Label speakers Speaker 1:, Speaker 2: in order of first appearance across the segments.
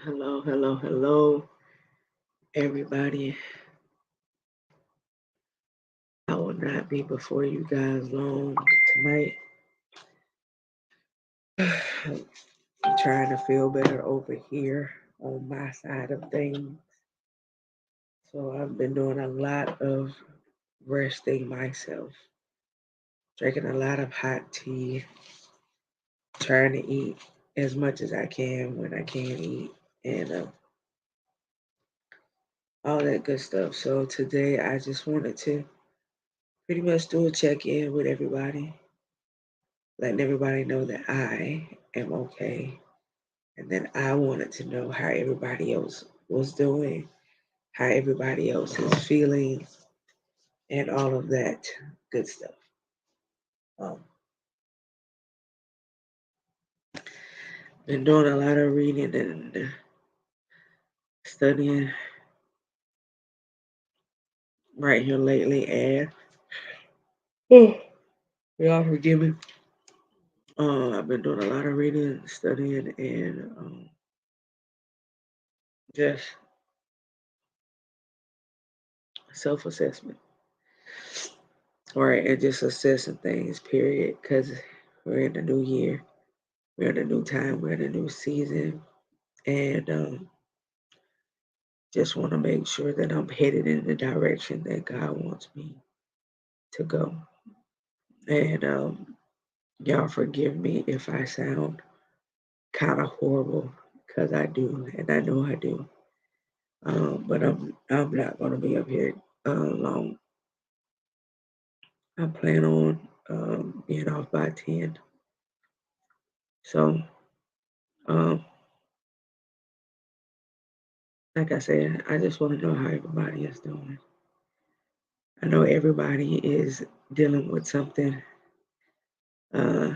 Speaker 1: Hello, hello, hello, everybody. I will not be before you guys long tonight. I'm trying to feel better over here on my side of things. So I've been doing a lot of resting myself, drinking a lot of hot tea, trying to eat as much as I can when I can eat, and all that good stuff. So today I just wanted to pretty much do a check in with everybody, letting everybody know that I am okay. And then I wanted to know how everybody else was doing, how everybody else is feeling, and all of that good stuff. Um, been doing a lot of reading and studying right here lately, and oh, y'all forgive me. I've been doing a lot of reading, studying, and just self assessment, right? And just assessing things, period. Because we're in the new year, we're in a new time, we're in a new season, and just want to make sure that I'm headed in the direction that God wants me to go. And y'all forgive me if I sound kind of horrible because I do, and I know I do. But I'm not going to be up here long. I plan on being off by 10. So, um, like I said, I just want to know how everybody is doing. I know everybody is dealing with something. Uh,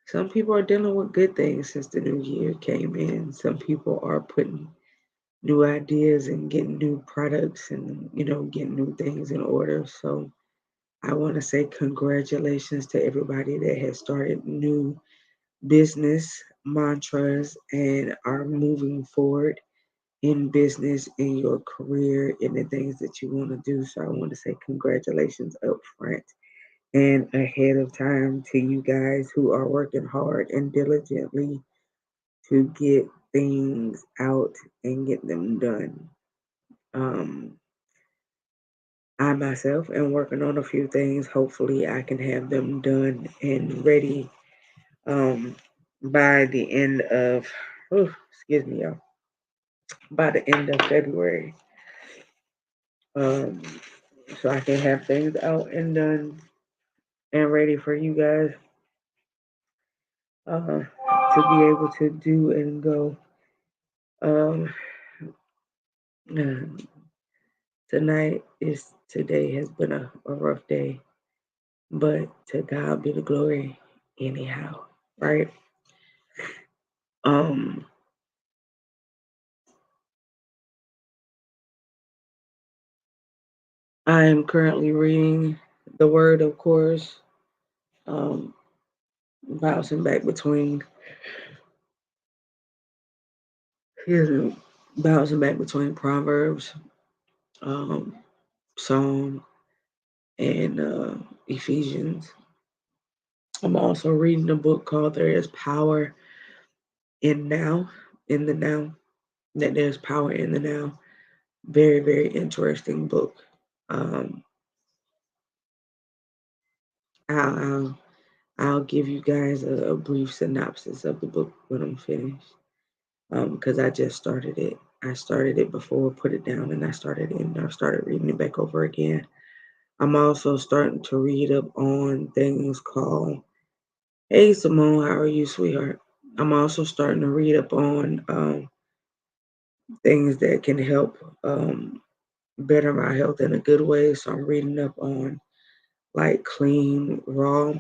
Speaker 1: some people are dealing with good things since the new year came in. Some people are putting new ideas and getting new products and, getting new things in order. So I want to say congratulations to everybody that has started new business mantras and are moving forward in business, in your career, in the things that you want to do. So I want to say congratulations up front and ahead of time to you guys who are working hard and diligently to get things out and get them done. Um, I myself am working on a few things. Hopefully, I can have them done and ready um, by the end of, excuse me, y'all, by the end of February. Um, so I can have things out and done and ready for you guys to be able to do and go. Um, uh, today has been a rough day, but to God be the glory anyhow, right? Um, I am currently reading the Word, of course, um, bouncing back between, excuse me, bouncing back between Proverbs, um, Psalm, and Ephesians. I'm also reading a book called There Is Power in Now, in the Now, that there's power in the now. Very, very interesting book. Um, I'll, I'll, I'll give you guys a brief synopsis of the book when I'm finished because I just started it. I started it before, put it down, and I started it and I started reading it back over again. I'm also starting to read up on things called, hey, Simone, how are you, sweetheart? I'm also starting to read up on things that can help better my health in a good way. So I'm reading up on like clean, raw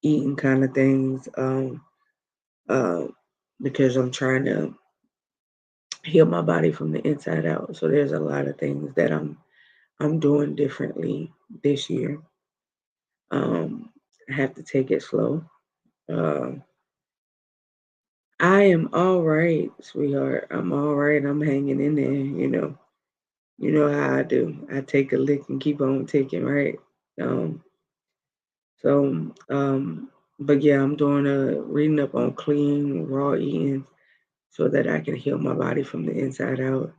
Speaker 1: eating kind of things uh, because I'm trying to heal my body from the inside out. So there's a lot of things that I'm doing differently this year. Um, I have to take it slow. Uh, I am all right, sweetheart. I'm all right. I'm hanging in there, You know how I do. I take a lick and keep on taking, right? Um, so, but yeah, I'm doing a reading up on clean, raw eating so that I can heal my body from the inside out.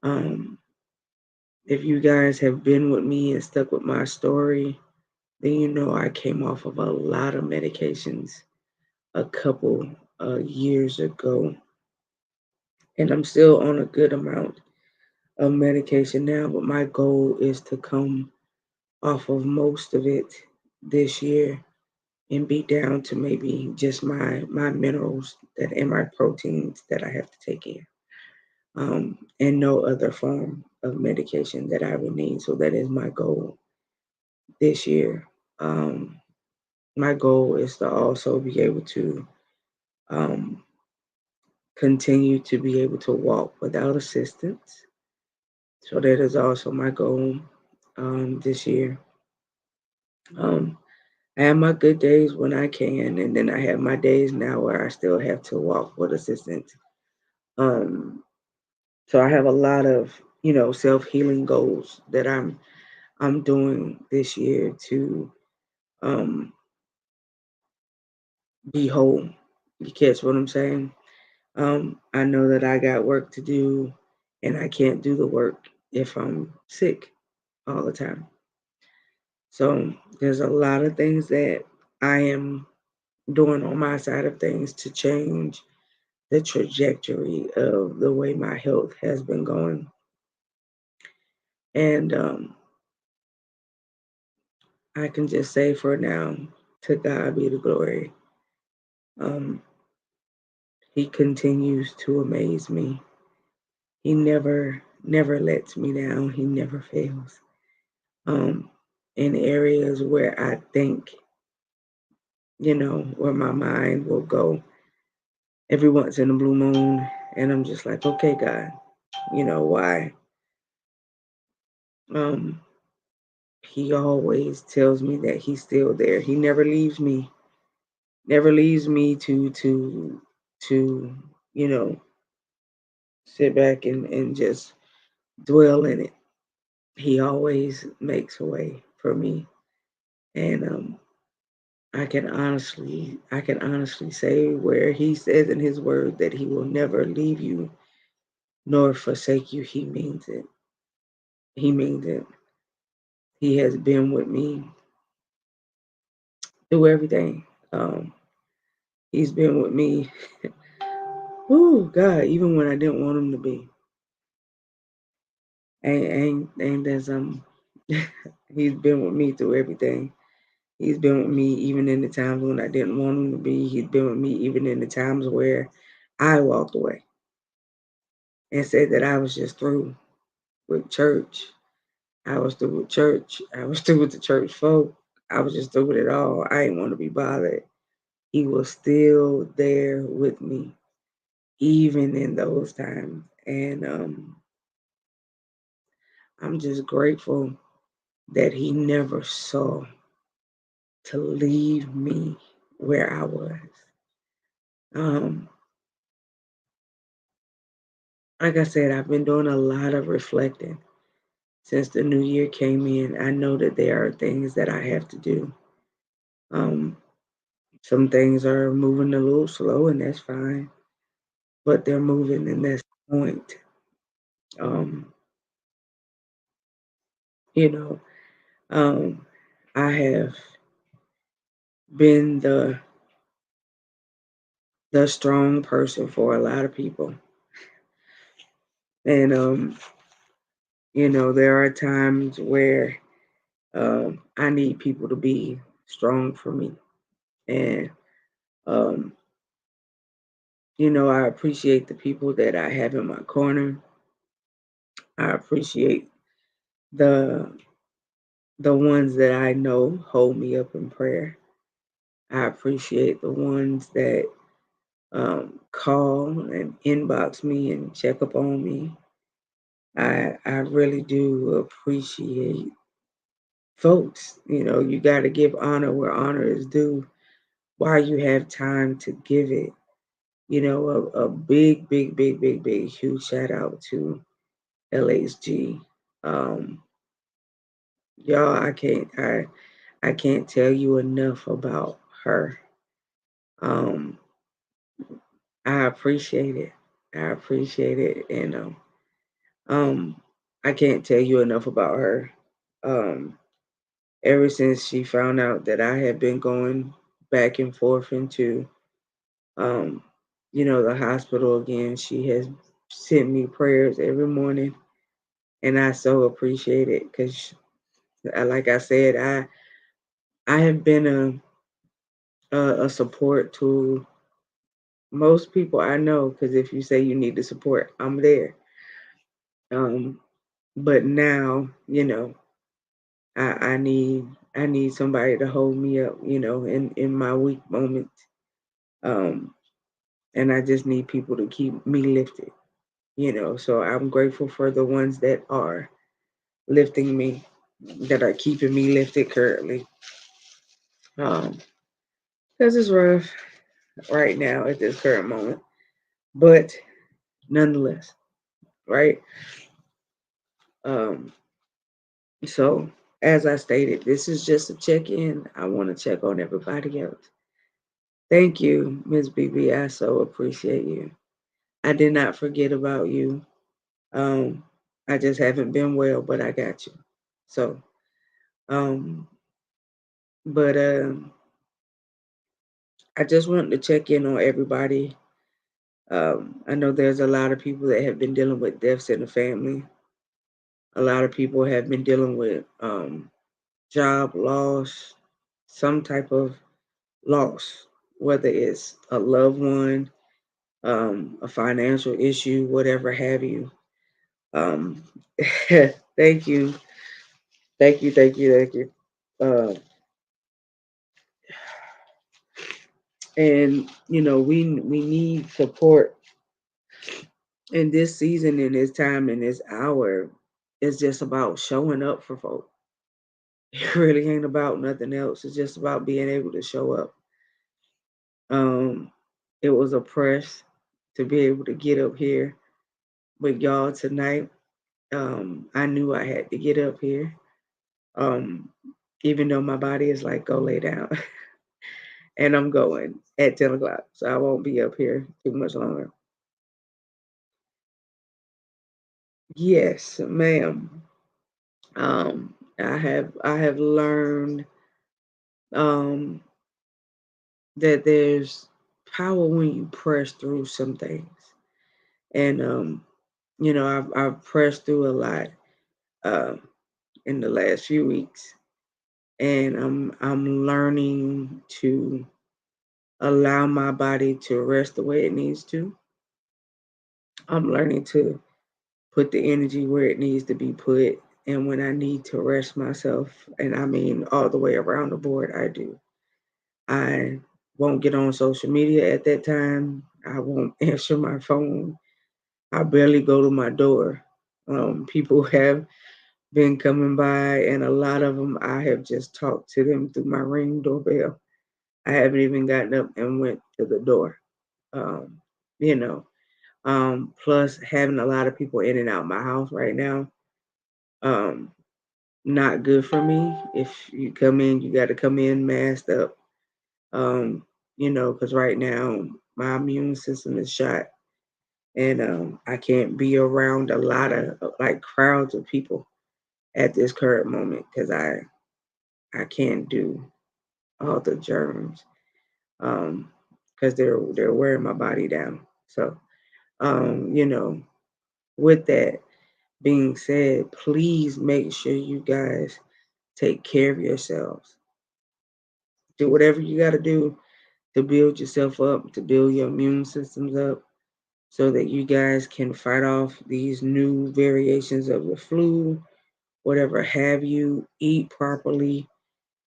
Speaker 1: Um, if you guys have been with me and stuck with my story, then you know I came off of a lot of medications a couple years ago, and I'm still on a good amount of medication now. But my goal is to come off of most of it this year and be down to maybe just my minerals that and my proteins that I have to take in, and no other form of medication that I would need. So that is my goal this year. Um, my goal is to also be able to um, continue to be able to walk without assistance. So that is also my goal this year. Um, I have my good days when I can, and then I have my days now where I still have to walk with assistance. Um, so I have a lot of self healing goals that I'm doing this year to um, be whole. You catch what I'm saying? I know that I got work to do, and I can't do the work if I'm sick all the time. So there's a lot of things that I am doing on my side of things to change the trajectory of the way my health has been going. And I can just say for now, to God be the glory. Um, he continues to amaze me. He never lets me down. He never fails. Um, in areas where I think, where my mind will go every once in a blue moon, and I'm just like, okay, God, why? Um, he always tells me that he's still there. He never leaves me to you know sit back and just dwell in it. He always makes a way for me, and I can honestly say where he says in his word that he will never leave you nor forsake you. He means it. He means it. He has been with me through everything. Um, he's been with me. Oh God, even when I didn't want him to be. Ain't there's he's been with me through everything. He's been with me even in the times when I didn't want him to be. He's been with me even in the times where I walked away and said that I was just through with church. I was through with church. I was through with the church folk. I was just through with it all. I didn't want to be bothered. He was still there with me, even in those times. And I'm just grateful that he never saw to leave me where I was. Um, like I said, I've been doing a lot of reflecting since the new year came in. I know that there are things that I have to do. Um, some things are moving a little slow, and that's fine, but they're moving, and that's the point. Um, you know, um, I have been the strong person for a lot of people, and there are times where I need people to be strong for me. And, um, I appreciate the people that I have in my corner. I appreciate the the ones that I know hold me up in prayer. I appreciate the ones that call and inbox me and check up on me. I really do appreciate folks. You got to give honor where honor is due while you have time to give it. A big, big, big, big, big, huge shout out to LHG. Um, y'all, I can't tell you enough about her. Um, I appreciate it. I appreciate it, and um, I can't tell you enough about her. Um, Ever since she found out that I had been going back and forth into, um, the hospital again, she has sent me prayers every morning, and I so appreciate it because, like I said, I have been a support to most people I know. Because if you say you need the support, I'm there. Um, but now, I need somebody to hold me up, in my weak moments. Um, and I just need people to keep me lifted, So I'm grateful for the ones that are lifting me, that are keeping me lifted currently. Because it's rough right now at this current moment, but nonetheless, right? Um, so as I stated, this is just a check-in. I want to check on everybody else. Thank you, Miss BB. I so appreciate you. I did not forget about you. Um, I just haven't been well, but I got you. So, um, but I just wanted to check in on everybody. I know there's a lot of people that have been dealing with deaths in the family. A lot of people have been dealing with job loss, some type of loss, whether it's a loved one, a financial issue, whatever have you. Um, thank you, thank you, thank you, thank you. Uh, and we need support in this season, in this time, in this hour. It's just about showing up for folks. It really ain't about nothing else. It's just about being able to show up. Um, it was a press to be able to get up here with y'all tonight. I knew I had to get up here. Um, Even though my body is like, go lay down. And I'm going at 10 o'clock. So I won't be up here too much longer. Yes, ma'am. I have learned um that there's power when you press through some things. And I've pressed through a lot um in the last few weeks. And I'm learning to allow my body to rest the way it needs to. I'm learning to put the energy where it needs to be put. And when I need to rest myself, and I mean all the way around the board, I do. I won't get on social media at that time. I won't answer my phone. I barely go to my door. People have been coming by, and a lot of them I have just talked to them through my ring doorbell. I haven't even gotten up and went to the door. Um, you know, Plus having a lot of people in and out my house right now, um, not good for me. If you come in, you got to come in masked up. Um, because right now my immune system is shot, and I can't be around a lot of like crowds of people at this current moment because I can't do all the germs um because they're wearing my body down. So um, you know, with that being said, please make sure you guys take care of yourselves. Do whatever you got to do to build yourself up, to build your immune systems up, so that you guys can fight off these new variations of the flu, whatever have you. Eat properly,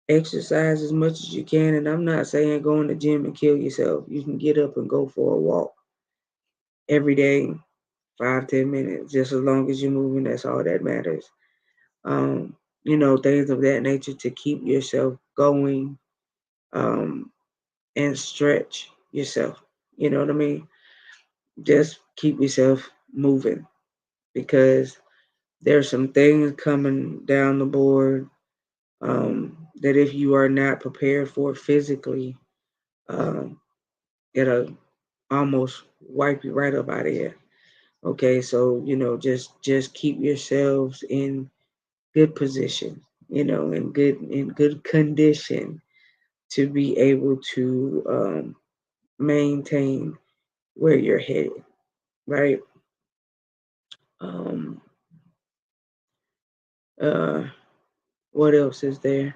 Speaker 1: exercise as much as you can. And I'm not saying go in the gym and kill yourself. You can get up and go for a walk every day, 5, 10 minutes, just as long as you're moving. That's all that matters. Things of that nature to keep yourself going, and stretch yourself. You know what I mean? Just keep yourself moving because there's some things coming down the board that if you are not prepared for physically, um, it'll almost wipe you right up out of here. Okay, so just keep yourselves in good position, in good condition to be able to maintain where you're headed, right? Um, uh, what else is there?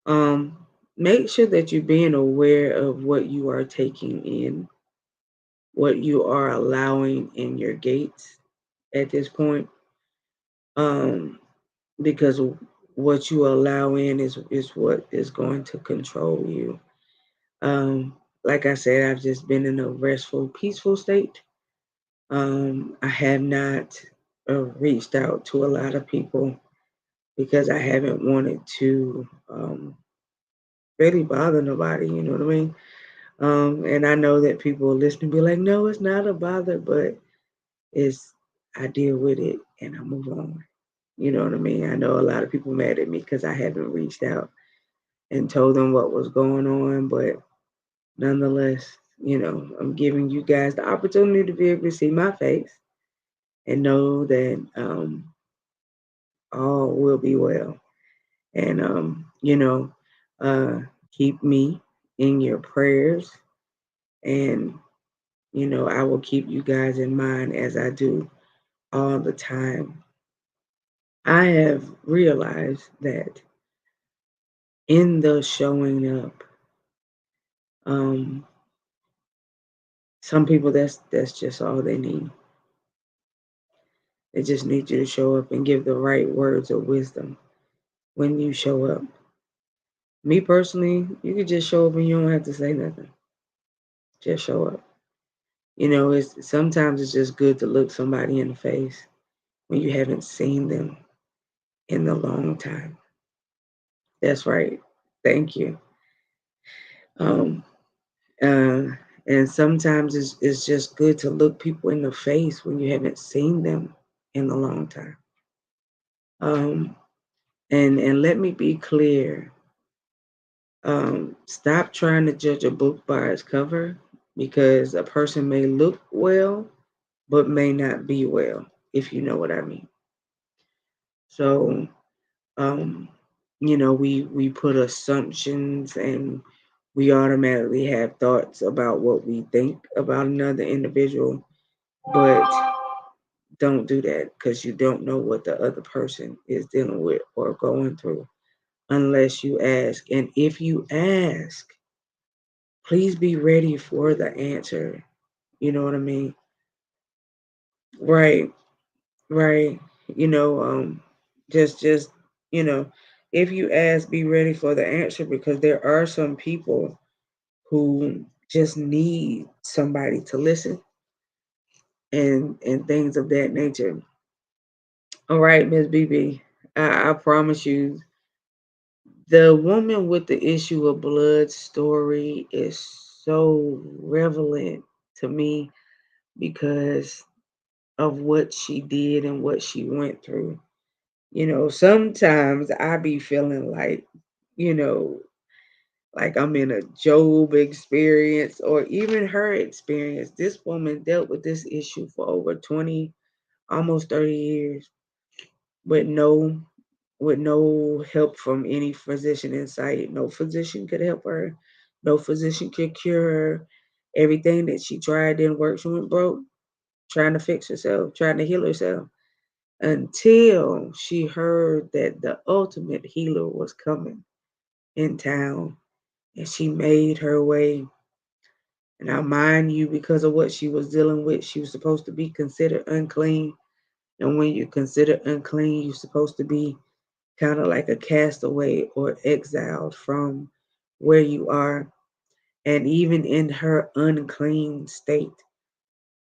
Speaker 1: Um, Make sure that you're being aware of what you are taking in, what you are allowing in your gates at this point, um, because what you allow in is what is going to control you. Like I said, I've just been in a restful, peaceful state. I have not reached out to a lot of people because I haven't wanted to really bother nobody. You know what I mean? And I know that people listening be like, "No, it's not a bother," but it's I deal with it and I move on. You know what I mean? I know a lot of people mad at me because I haven't reached out and told them what was going on, but nonetheless, I'm giving you guys the opportunity to be able to see my face and know that all will be well. And uh, keep me in your prayers, and I will keep you guys in mind as I do all the time. I have realized that in the showing up, um, some people that's just all they need. They just need you to show up and give the right words of wisdom when you show up. Me personally, you can just show up and you don't have to say nothing. Just show up. It's sometimes it's just good to look somebody in the face when you haven't seen them in a long time. That's right. Thank you. Um, uh, and sometimes it's just good to look people in the face when you haven't seen them in a long time. Um, and let me be clear. Stop trying to judge a book by its cover because a person may look well but may not be well, if you know what I mean. So, um, we put assumptions and we automatically have thoughts about what we think about another individual, but don't do that because you don't know what the other person is dealing with or going through unless you ask. And if you ask, please be ready for the answer. You know what I mean? Right, right. You know, just you know, if you ask, be ready for the answer because there are some people who just need somebody to listen and things of that nature. All right, Miss BB, I promise you, the woman with the issue of blood story is so relevant to me because of what she did and what she went through. Sometimes I be feeling you know, like I'm in a Job experience or even her experience. This woman dealt with this issue for over 20, almost 30 years with no help from any physician in sight. No physician could help her. No physician could cure her. Everything that she tried didn't work. She went broke trying to fix herself, trying to heal herself until she heard that the ultimate healer was coming in town and she made her way. And I mind you, because of what she was dealing with, she was supposed to be considered unclean. And when you're considered unclean, you're supposed to be kind of like a castaway or exiled from where you are. And even in her unclean state,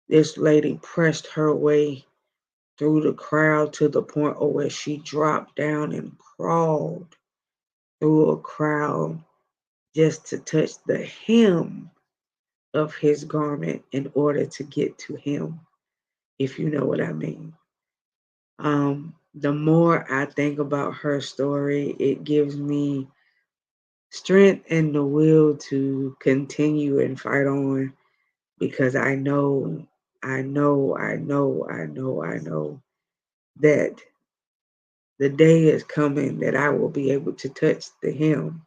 Speaker 1: this lady pressed her way through the crowd to the point where she dropped down and crawled through a crowd just to touch the hem of his garment in order to get to him, if you know what I mean. The more I think about her story, it gives me strength and the will to continue and fight on because I know that the day is coming that I will be able to touch the hem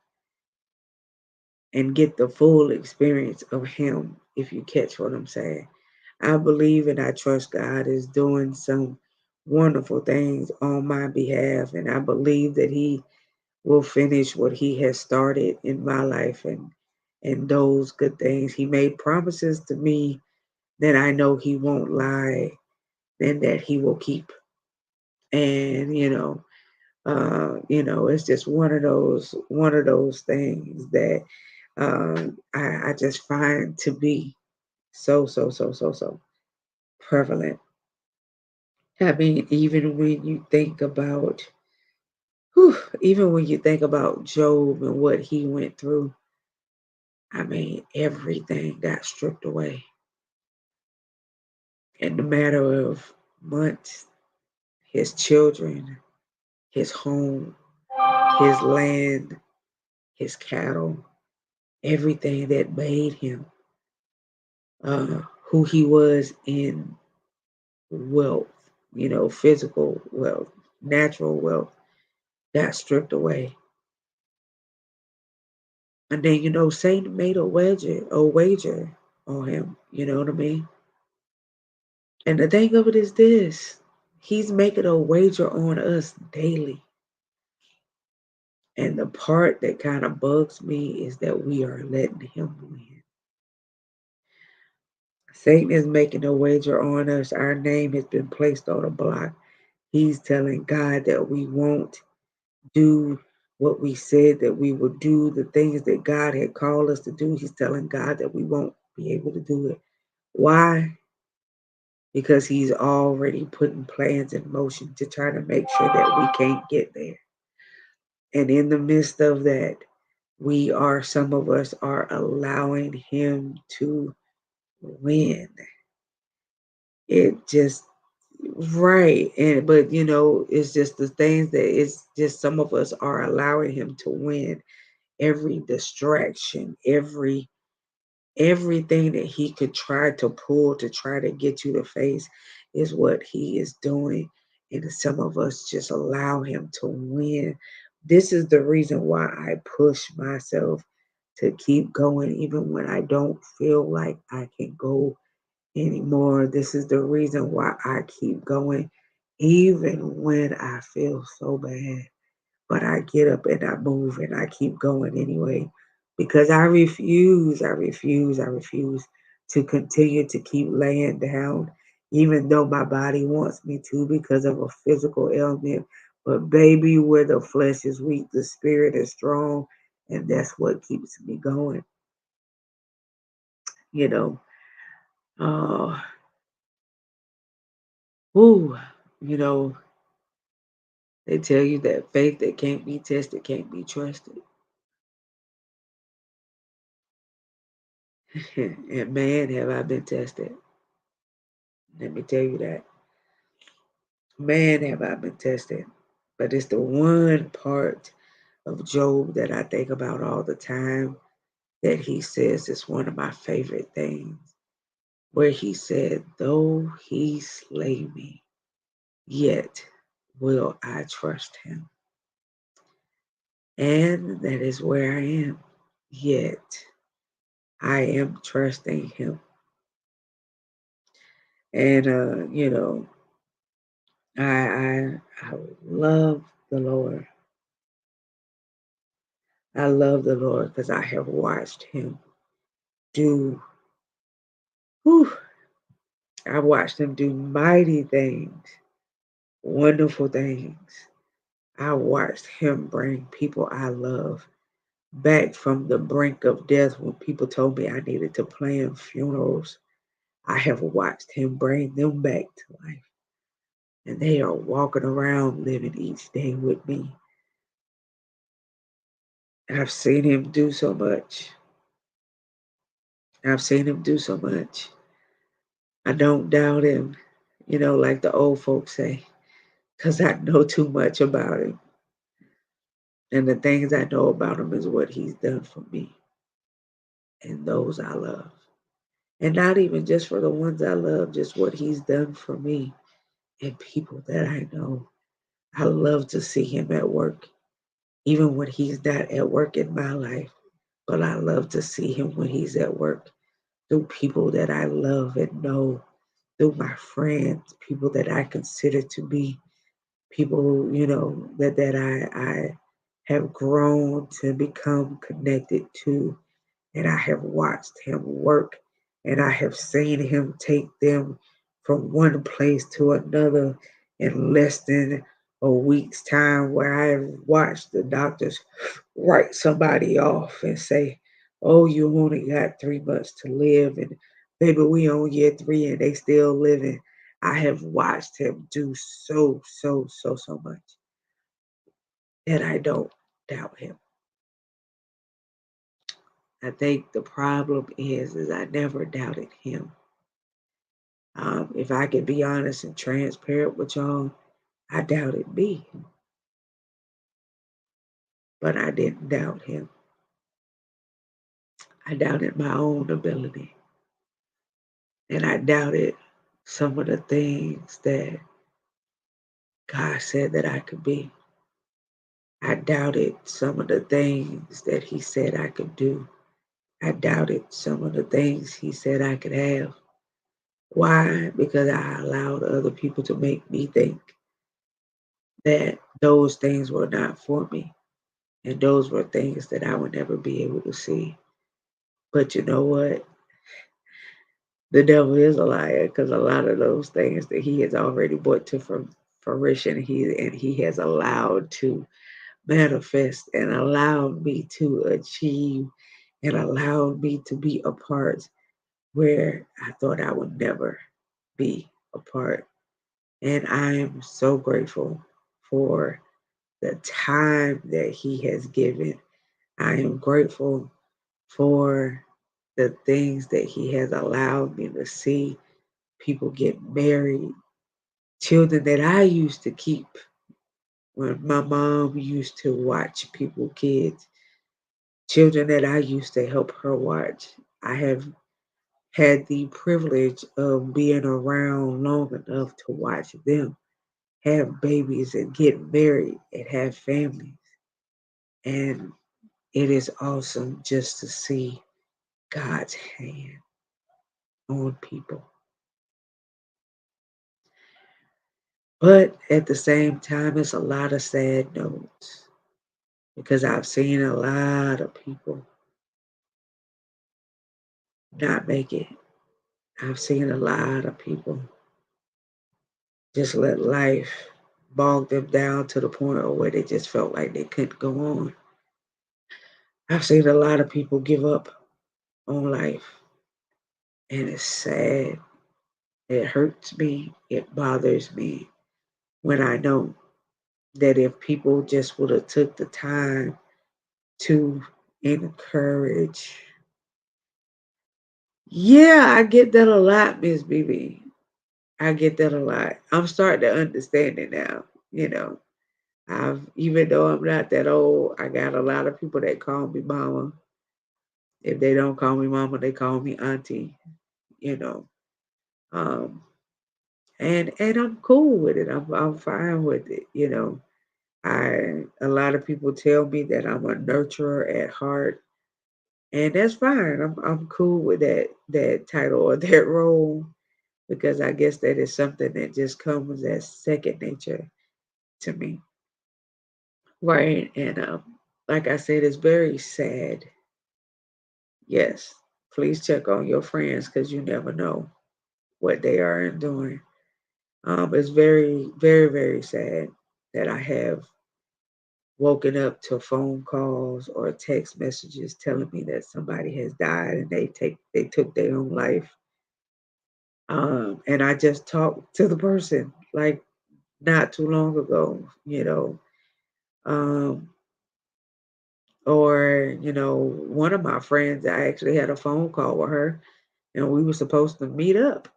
Speaker 1: and get the full experience of him, if you catch what I'm saying. I believe and I trust God is doing some wonderful things on my behalf, and I believe that He will finish what He has started in my life and those good things. He made promises to me that I know He won't lie and that He will keep. And it's just one of those things that I just find to be so prevalent. I mean, even when you think about Job and what he went through, I mean, everything got stripped away in the matter of months. His children, his home, his land, his cattle, everything that made him who he was in wealth, physical wealth, natural wealth, got stripped away. And then, Satan made a wager on him, you know what I mean? And the thing of it is this, he's making a wager on us daily. And the part that kind of bugs me is that we are letting him win. Satan is making a wager on us. Our name has been placed on a block. He's telling God that we won't do what we said that we would do, the things that God had called us to do. He's telling God that we won't be able to do it. Why? Because he's already putting plans in motion to try to make sure that we can't get there. And in the midst of that, some of us are allowing him to win. It just, right. It's just the things that it's just some of us are allowing him to win. Every distraction, everything that he could try to pull to try to get you to face is what he is doing. And some of us just allow him to win. This is the reason why I push myself to keep going, even when I don't feel like I can go anymore. This is the reason why I keep going, even when I feel so bad. But I get up and I move and I keep going anyway because I refuse to continue to keep laying down, even though my body wants me to because of a physical ailment. But baby, where the flesh is weak, the spirit is strong, and that's what keeps me going. You know, uh, whoo, you know, they tell you that faith that can't be tested can't be trusted. And man, have I been tested. Let me tell you that. Man, have I been tested. But it's the one part of Job that I think about all the time that he says is one of my favorite things, where he said, though he slay me, yet will I trust him. And that is where I am. Yet I am trusting him. And I love the Lord. I love the Lord because I have watched him do, whew, I watched him do mighty things, wonderful things. I watched him bring people I love back from the brink of death when people told me I needed to plan funerals. I have watched him bring them back to life. And they are walking around living each day with me. I've seen him do so much. I've seen him do so much. I don't doubt him, like the old folks say, because I know too much about him. And the things I know about him is what he's done for me and those I love. And not even just for the ones I love, just what he's done for me and people that I know. I love to see him at work, even when he's not at work in my life. But I love to see him when he's at work through people that I love and know, through my friends, people that I consider to be people, that I have grown to become connected to, and I have watched him work, and I have seen him take them from one place to another in less than a week's time, where I have watched the doctors write somebody off and say, "Oh, you only got 3 months to live," and baby, we on year three and they still living. I have watched him do so, so, so, so much that I don't doubt him. I think the problem is I never doubted him. If I could be honest and transparent with y'all, I doubted me, but I didn't doubt him. I doubted my own ability, and I doubted some of the things that God said that I could be. I doubted some of the things that He said I could do. I doubted some of the things He said I could have. Why? Because I allowed other people to make me think that those things were not for me. And those were things that I would never be able to see. But you know what? The devil is a liar, because a lot of those things that he has already brought to fruition, he has allowed to manifest and allowed me to achieve and allowed me to be a part where I thought I would never be a part. And I am so grateful for the time that he has given. I am grateful for the things that he has allowed me to see. People get married, children that I used to keep when my mom used to watch people kids, children that I used to help her watch. I have had the privilege of being around long enough to watch them have babies and get married and have families. And it is awesome just to see God's hand on people. But at the same time, it's a lot of sad notes, because I've seen a lot of people not make it. I've seen a lot of people just let life bog them down to the point of where they just felt like they couldn't go on. I've seen a lot of people give up on life, and it's sad. It hurts me. It bothers me when I know that if people just would have took the time to encourage. Yeah, I get that a lot, Miss BB. I get that a lot. I'm starting to understand it now. You know, even though I'm not that old, I got a lot of people that call me mama. If they don't call me mama, they call me auntie. You know, um, and I'm cool with it. I'm fine with it. A lot of people tell me that I'm a nurturer at heart, and that's fine. I'm cool with that title or that role, because I guess that is something that just comes as second nature to me. Right. And like I said, it's very sad. Yes. Please check on your friends, because you never know what they are enduring. It's very, very, very sad that I have woken up to phone calls or text messages telling me that somebody has died and they took their own life. And I just talked to the person like not too long ago. Um, Or, one of my friends, I actually had a phone call with her and we were supposed to meet up.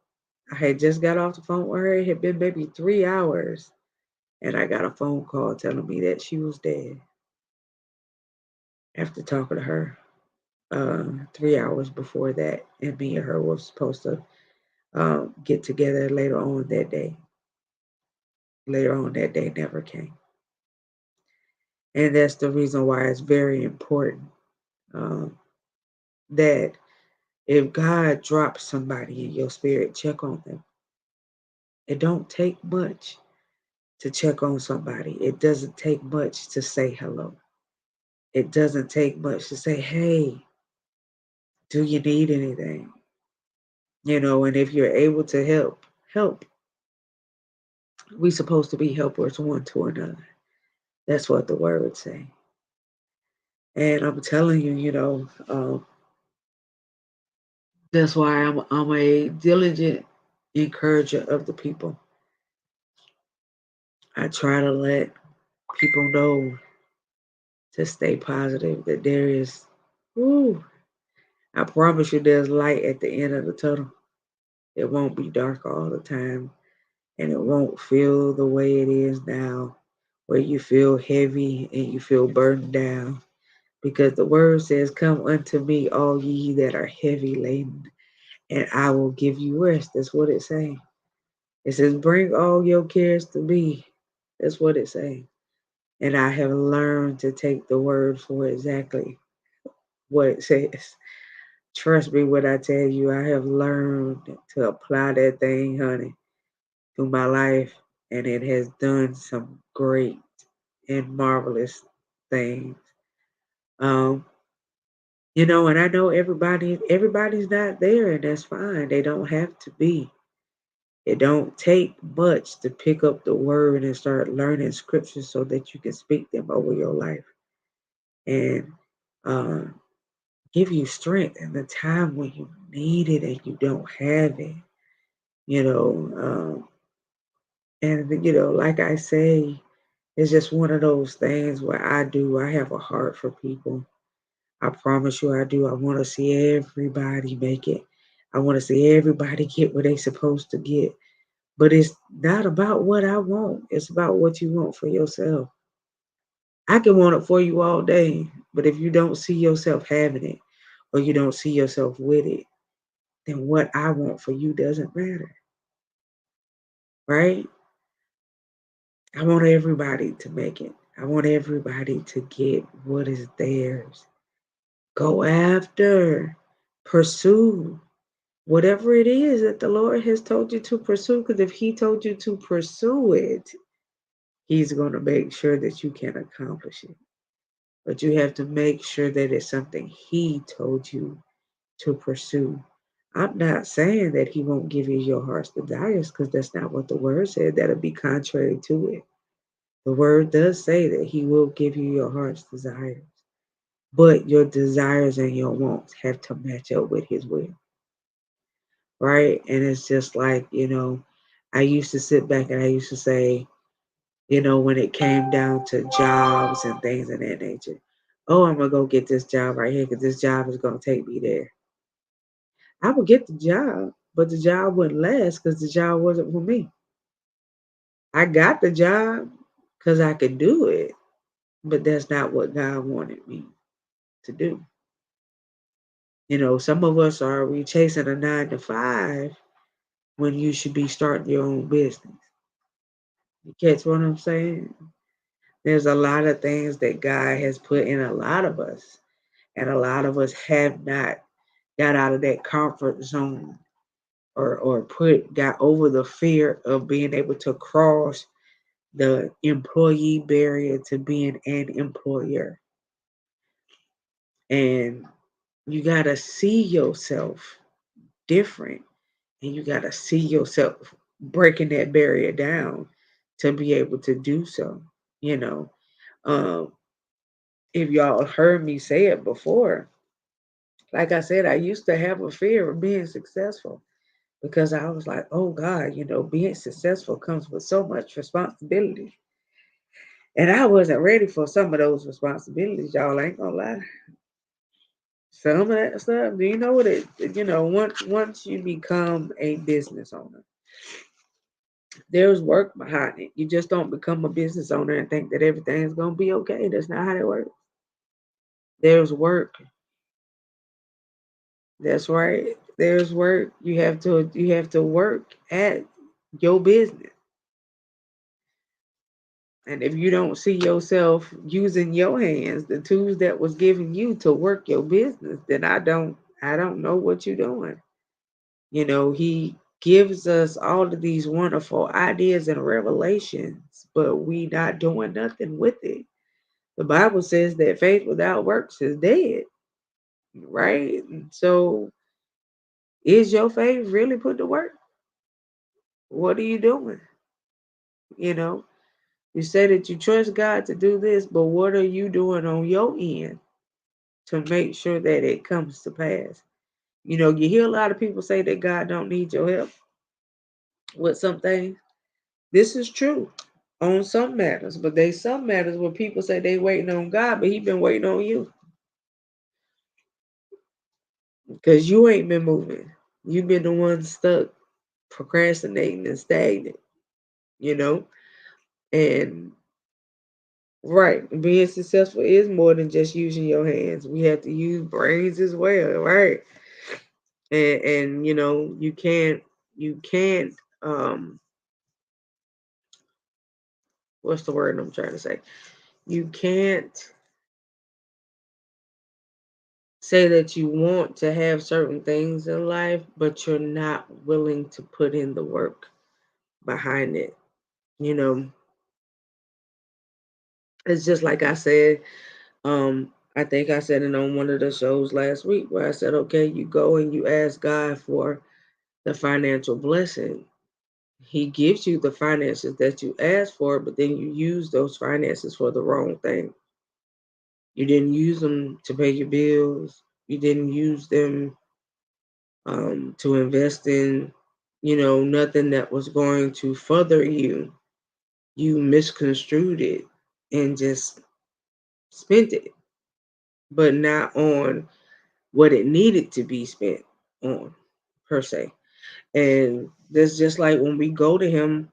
Speaker 1: I had just got off the phone with her. It had been maybe 3 hours. And I got a phone call telling me that she was dead after talking to her 3 hours before that. And me and her were supposed to get together later on that day. Later on that day never came. And that's the reason why it's very important um, that if God drops somebody in your spirit, check on them. It don't take much to check on somebody. It doesn't take much to say hello. It doesn't take much to say, hey, do you need anything? And if you're able to help, help. We supposed to be helpers one to another. That's what the word say. And I'm telling you, that's why I'm a diligent encourager of the people. I try to let people know to stay positive, that there is, woo, I promise you there's light at the end of the tunnel. It won't be dark all the time, and it won't feel the way it is now, where you feel heavy and you feel burdened down. Because the word says, come unto me, all ye that are heavy laden, and I will give you rest. That's what it says. It says, bring all your cares to me. That's what it says. And I have learned to take the word for exactly what it says. Trust me when I tell you, I have learned to apply that thing, honey, through my life, and it has done some great and marvelous things. Um, and I know everybody's not there, and that's fine. They don't have to be. It don't take much to pick up the word and start learning scriptures so that you can speak them over your life and uh, give you strength in the time when you need it and you don't have it. You know, and like I say, it's just one of those things where I have a heart for people. I promise you I do. I want to see everybody make it. I want to see everybody get what they supposed to get. But it's not about what I want. It's about what you want for yourself. I can want it for you all day, but if you don't see yourself having it or you don't see yourself with it, then what I want for you doesn't matter, right? I want everybody to make it. I want everybody to get what is theirs. Go after, pursue whatever it is that the Lord has told you to pursue. Because if He told you to pursue it, He's going to make sure that you can accomplish it. But you have to make sure that it's something He told you to pursue. I'm not saying that He won't give you your heart's desires, because that's not what the word said. That'll be contrary to it. The word does say that He will give you your heart's desires, but your desires and your wants have to match up with His will, right? And it's just like, I used to sit back and I used to say, when it came down to jobs and things of that nature, oh, I'm going to go get this job right here because this job is going to take me there. I would get the job, but the job wouldn't last because the job wasn't for me. I got the job because I could do it, but that's not what God wanted me to do. Some of us are we chasing a 9 to 5 when you should be starting your own business. You catch what I'm saying? There's a lot of things that God has put in a lot of us, and a lot of us have not got out of that comfort zone or got over the fear of being able to cross the employee barrier to being an employer. And you got to see yourself different, and you got to see yourself breaking that barrier down to be able to do so. You know, um, if y'all heard me say it before, like I said, I used to have a fear of being successful because I was like, oh God, being successful comes with so much responsibility. And I wasn't ready for some of those responsibilities, y'all. I ain't gonna lie. Some of that stuff, do you know what once you become a business owner, there's work behind it. You just don't become a business owner and think that everything's gonna be okay. That's not how that works. There's work. That's right. There's work. You have to work at your business. And if you don't see yourself using your hands, the tools that was given you to work your business, then I don't know what you're doing. He gives us all of these wonderful ideas and revelations, but we not doing nothing with it. The Bible says that faith without works is dead, right? And so is your faith really put to work? What are you doing? You know, you say that you trust God to do this, but what are you doing on your end to make sure that it comes to pass? You hear a lot of people say that God don't need your help with some things. This is true on some matters, but there's some matters where people say they waiting on God, but He been waiting on you because you ain't been moving. You've been the one stuck, procrastinating and stagnant. You know, and right, being successful is more than just using your hands. We have to use brains as well, right? And you can't what's the word I'm trying to say? You can't say that you want to have certain things in life, but you're not willing to put in the work behind it. You know, it's just like I said, I think I said it on one of the shows last week where I said, okay, you go and you ask God for the financial blessing. He gives you the finances that you ask for, but then you use those finances for the wrong thing. You didn't use them to pay your bills. You didn't use them to invest in, nothing that was going to further you. You misconstrued it and just spent it, but not on what it needed to be spent on, per se. And that's just like when we go to Him.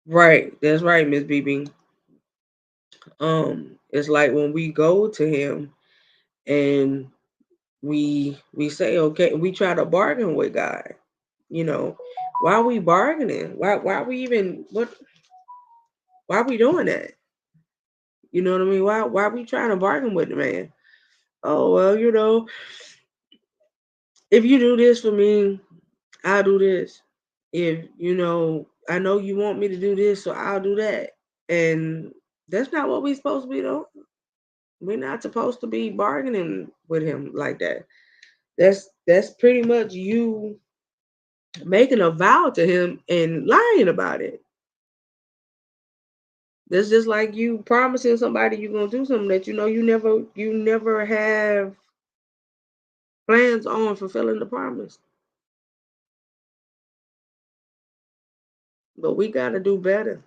Speaker 1: Right, that's right, Miss BB. It's like when we go to Him and we say, okay, we try to bargain with God. You know, why are we bargaining? Why are we even what why are we doing that? You know what I mean? Why are we trying to bargain with the man? Oh well, if you do this for me, I'll do this. If I know you want me to do this, so I'll do that. And that's not what we're supposed to be doing. We're not supposed to be bargaining with him like that. That's pretty much you making a vow to him and lying about it. That's just like you promising somebody you're gonna do something that you never have plans on fulfilling the promise. But we gotta do better.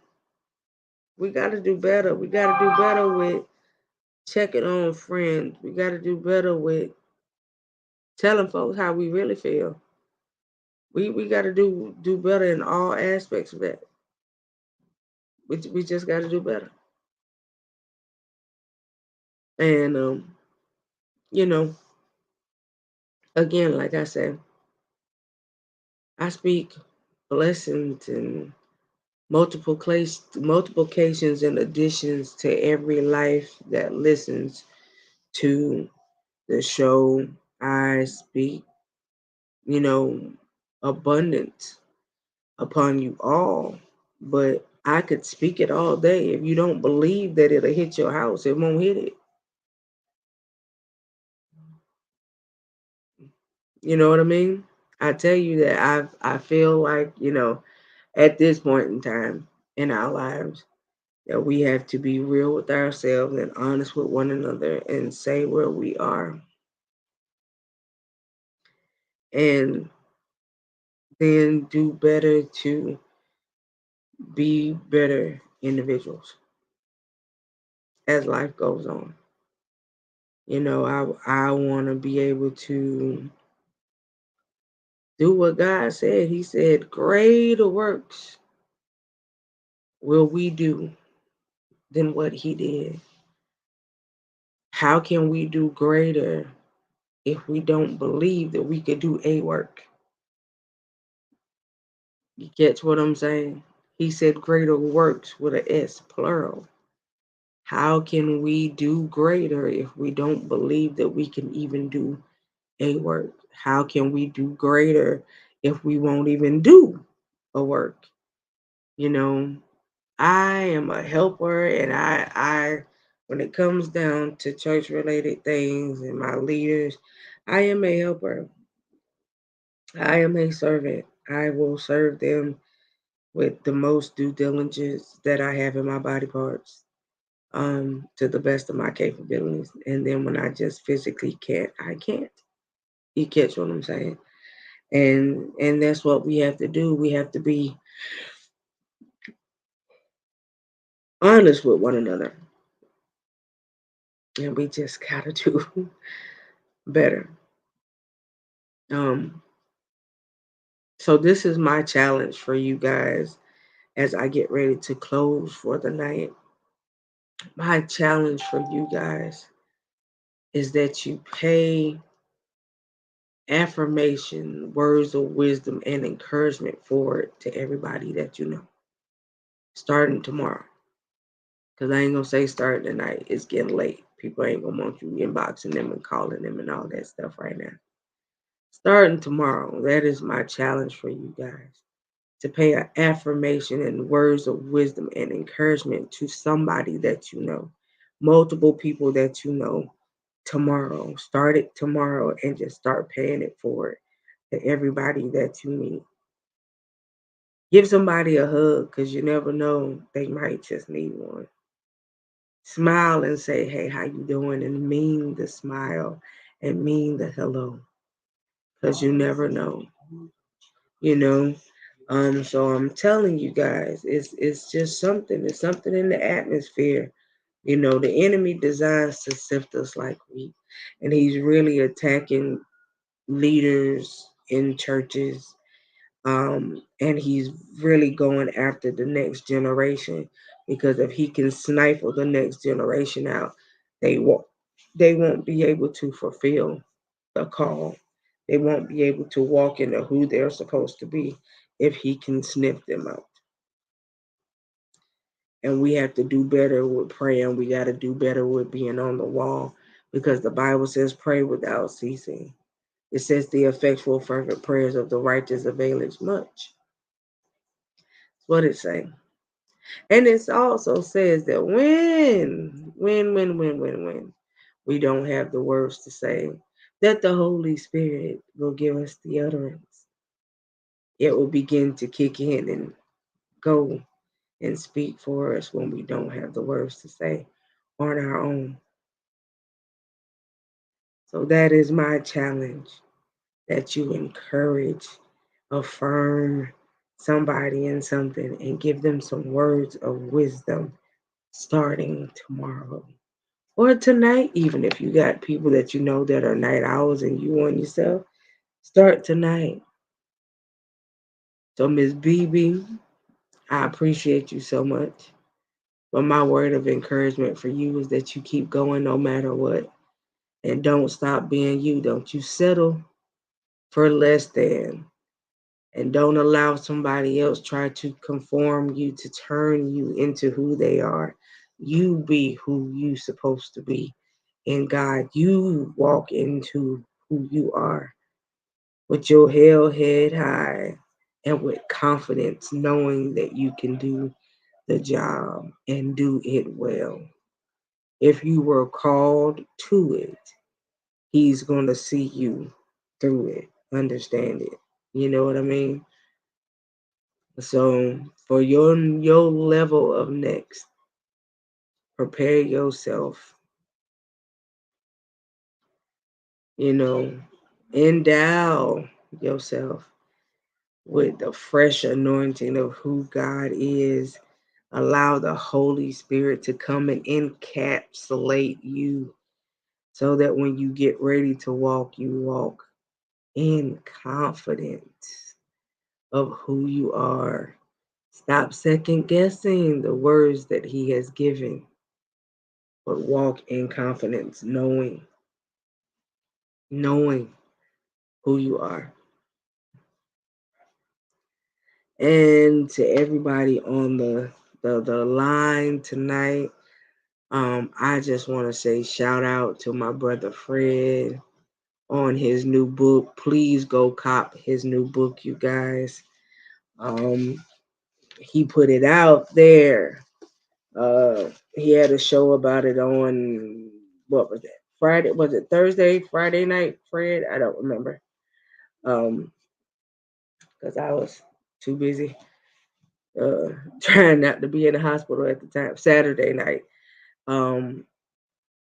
Speaker 1: We gotta do better. We gotta do better with checking on friends. We gotta do better with telling folks how we really feel. We gotta do better in all aspects of that. We just gotta do better. And you know, again, like I said, I speak blessings and multiplications and additions to every life that listens to the show. I speak, you know, abundance upon you all. But I could speak it all day. If you don't believe that it'll hit your house, it won't hit it. You know what I mean? I tell you that I feel like, at this point in time in our lives, that we have to be real with ourselves and honest with one another and say where we are, and then do better to be better individuals as life goes on. I want to be able to do what God said. He said, greater works will we do than what he did. How can we do greater if we don't believe that we could do a work? You catch what I'm saying? He said greater works with a S, plural. How can we do greater if we don't believe that we can even do a work? How can we do greater if we won't even do a work? You know, I am a helper, and I when it comes down to church related things and my leaders, I am a helper. I am a servant. I will serve them with the most due diligence that I have in my body parts, to the best of my capabilities. And then when I just physically can't, I can't. You catch what I'm saying? And that's what we have to do. We have to be honest with one another. And we just gotta do better. Um, so this is my challenge for you guys as I get ready to close for the night. My challenge for you guys is that you pay affirmation, words of wisdom, and encouragement forward to everybody that you know, starting tomorrow. Because I ain't going to say starting tonight. It's getting late. People ain't going to want you inboxing them and calling them and all that stuff right now. Starting tomorrow, that is my challenge for you guys. To pay an affirmation and words of wisdom and encouragement to somebody that you know, multiple people that you know tomorrow. Start it tomorrow and just start paying it forward to everybody that you meet. Give somebody a hug because you never know, they might just need one. Smile and say, hey, how you doing? And mean the smile and mean the hello because you never know, you know. So I'm telling you guys, it's just something. It's something in the atmosphere. The enemy designs to sift us like wheat, and he's really attacking leaders in churches, and he's really going after the next generation because if he can snipe the next generation out, they won't be able to fulfill the call. They won't be able to walk into who they're supposed to be if he can sniff them out. And we have to do better with praying. We got to do better with being on the wall because the Bible says pray without ceasing. It says the effectual fervent prayers of the righteous availeth much. That's what it says. And it also says that when we don't have the words to say, that the Holy Spirit will give us the utterance. It will begin to kick in and go and speak for us when we don't have the words to say on our own. So that is my challenge, that you encourage, affirm somebody in something and give them some words of wisdom starting tomorrow or tonight. Even if you got people that you know that are night owls and you want yourself, start tonight. So Miss BB, I appreciate you so much. But my word of encouragement for you is that you keep going no matter what. And don't stop being you. Don't you settle for less than. And don't allow somebody else try to conform you to turn you into who they are. You be who you supposed to be in God. You walk into who you are with your head high and with confidence, knowing that you can do the job and do it well. If you were called to it, he's going to see you through it, understand it. You know what I mean? So for your level of next, prepare yourself, you know, endow yourself with the fresh anointing of who God is, Allow the Holy Spirit to come and encapsulate you so that when you get ready to walk, you walk in confidence of who you are. Stop second guessing the words that He has given, but walk in confidence, knowing who you are. And to everybody on the line tonight, I just want to say shout out to my brother Fred on his new book. Please go cop his new book, you guys. Um, he put it out there. He had a show about it on what was it? Friday? Was it Thursday? Friday night, Fred? I don't remember. Because I was too busy uh trying not to be in the hospital at the time. Saturday night. Um,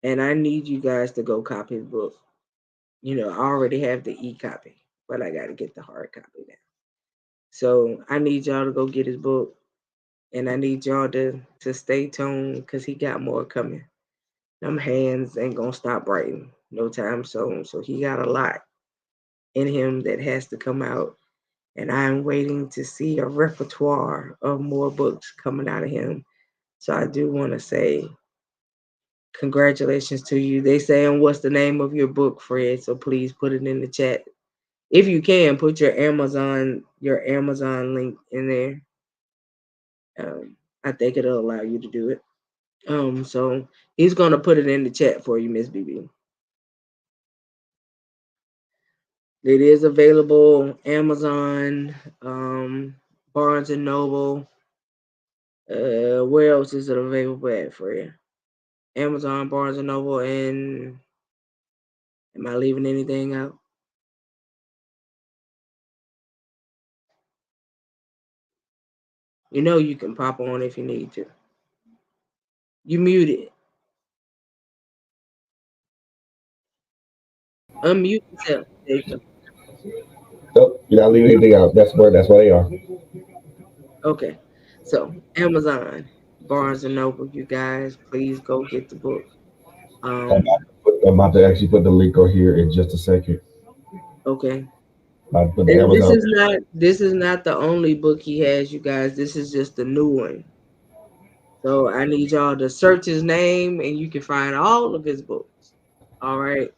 Speaker 1: and I need you guys to go copy his book. I already have the e-copy, but I got to get the hard copy now. So I need y'all to go get his book, and I need y'all to stay tuned because he got more coming. Them hands ain't gonna stop writing no time soon. So he got a lot in him that has to come out, and I'm waiting to see a repertoire of more books coming out of him. So I do want to say congratulations to you. They saying what's the name of your book, Fred? So please put it in the chat. If you can, put your Amazon link in there. I think it'll allow you to do it. So he's gonna put it in the chat for you, Miss BB. It is available Amazon, Barnes and Noble. Where else is it available at for you? Amazon, Barnes and Noble, and am I leaving anything out? You can pop on if you need to. You muted. Unmute yourself. There you go.
Speaker 2: Nope, you're not leaving anything out. That's where they are.
Speaker 1: Okay. So Amazon, Barnes and Noble, you guys, please go get the book. Um,
Speaker 2: I'm about to actually put the link on here in just a second.
Speaker 1: okay.
Speaker 2: I put the
Speaker 1: And this
Speaker 2: Amazon.
Speaker 1: is not the only book he has, you guys. This is just the new one. So I need y'all to search his name and you can find all of his books. All right.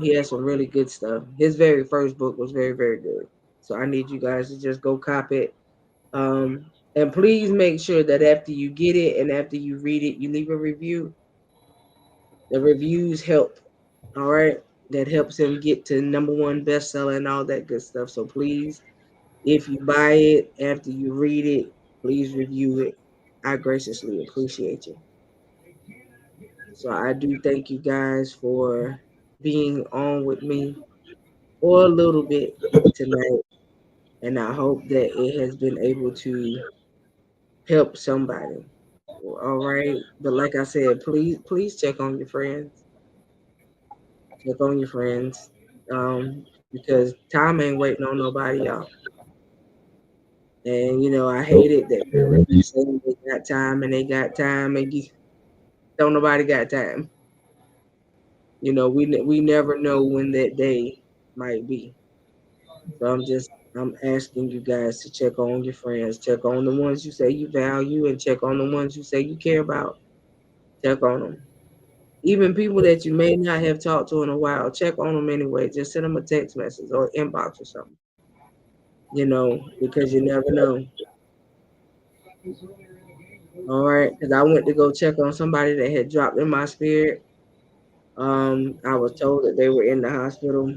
Speaker 1: He has some really good stuff. His very first book was very, very good. So I need you guys to just go copy it. And please make sure that after you get it and after you read it, you leave a review. The reviews help. All right. That helps him get to number one bestseller and all that good stuff. So please, if you buy it after you read it, please review it. I graciously appreciate you. So I do thank you guys for being on with me for a little bit tonight. And I hope that it has been able to help somebody. All right. But like I said, please check on your friends. Check on your friends. Because time ain't waiting on nobody, y'all. And I hate
Speaker 2: Nope.
Speaker 1: it that
Speaker 2: It
Speaker 1: people keep
Speaker 2: really.
Speaker 1: saying they got time and they got time and don't nobody got time. We never know when that day might be. So I'm asking you guys to check on your friends, check on the ones you say you value, and check on the ones you say you care about. Check on them. Even people that you may not have talked to in a while, check on them anyway. Just send them a text message or inbox or something. Because you never know. All right, because I went to go check on somebody that had dropped in my spirit. I was told that they were in the hospital.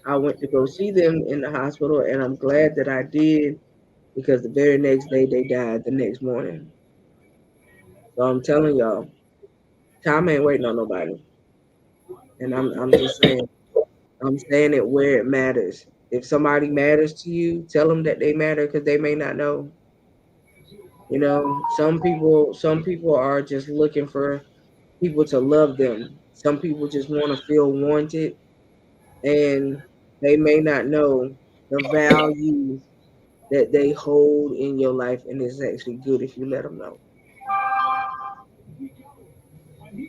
Speaker 1: I went to go see them in the hospital, and I'm glad that I did because the very next day they died the next morning. So I'm telling y'all, time ain't waiting on nobody. And I'm just saying, I'm saying it where it matters. If somebody matters to you, tell them that they matter because they may not know. Some people are just looking for people to love them. Some people just want to feel wanted, and they may not know the value that they hold in your life, and it's actually good if you let them know.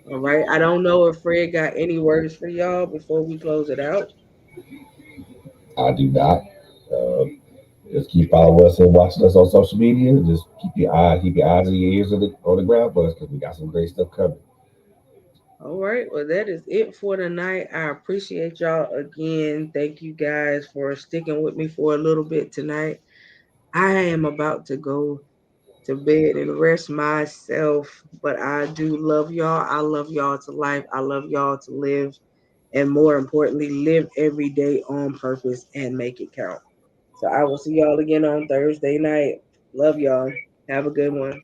Speaker 1: All right. I don't know if Fred got any words for y'all before we close it out.
Speaker 2: I do not. Uh, just keep following us and watching us on social media. Just keep your eyes and your ears on the ground for us because we got some great stuff coming.
Speaker 1: All right. Well, that is it for tonight. I appreciate y'all again. Thank you guys for sticking with me for a little bit tonight. I am about to go to bed and rest myself, but I do love y'all. I love y'all to life. I love y'all to live. And more importantly, live every day on purpose and make it count. So I will see y'all again on Thursday night. Love y'all. Have a good one.